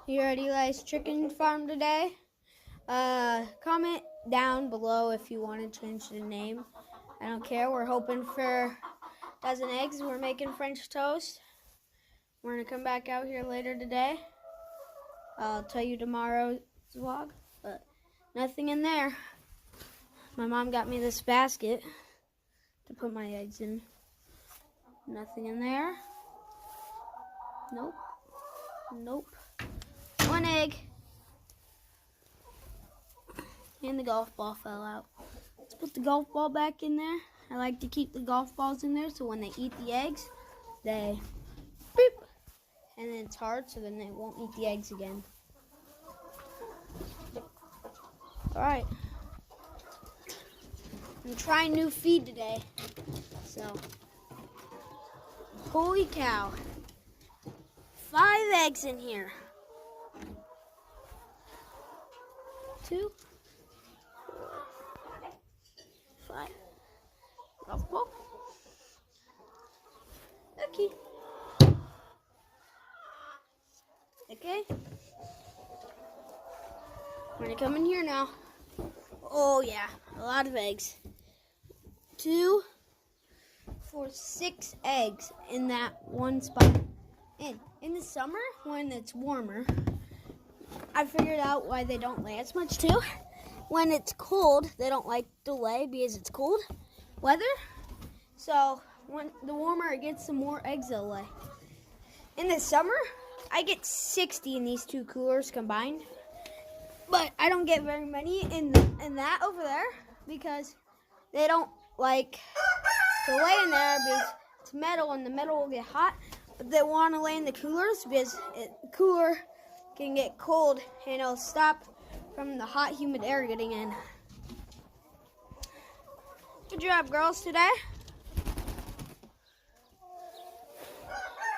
here at Eli's Chicken Farm today. Comment down below if you want to change the name. I don't care. We're hoping for a dozen eggs. We're making French toast. We're going to come back out here later today. I'll tell you tomorrow's vlog, but nothing in there. My mom got me this basket to put my eggs in. Nothing in there. Nope. Nope. One egg. And the golf ball fell out. Let's put the golf ball back in there. I like to keep the golf balls in there so when they eat the eggs, they boop. And then it's hard so then they won't eat the eggs again. Alright. I'm trying new feed today. So, holy cow. 5 eggs in here. 2, 4, 5. Golf ball. Okay. Okay. We're gonna come in here now. Oh yeah, a lot of eggs. 2, 4, 6 eggs in that one spot. And in the summer, when it's warmer, I figured out why they don't lay as much too. When it's cold, they don't like to lay because it's cold weather. So when the warmer it gets, the more eggs they'll lay. In the summer, I get 60 in these 2 coolers combined. But I don't get very many in that over there because they don't like to lay in there because it's metal and the metal will get hot. But they want to lay in the coolers because the cooler can get cold and it'll stop from the hot, humid air getting in. Good job, girls, today.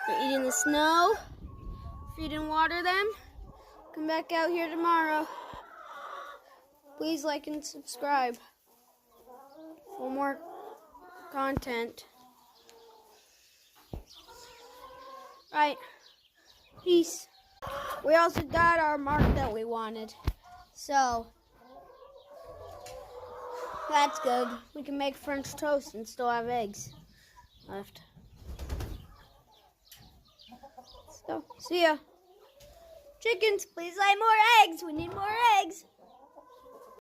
We're eating the snow. Feed and water them. Come back out here tomorrow. Please like and subscribe for more content. Right. Peace. We also got our mark that we wanted. So, that's good. We can make French toast and still have eggs left. So, see ya. Chickens, please lay more eggs. We need more eggs.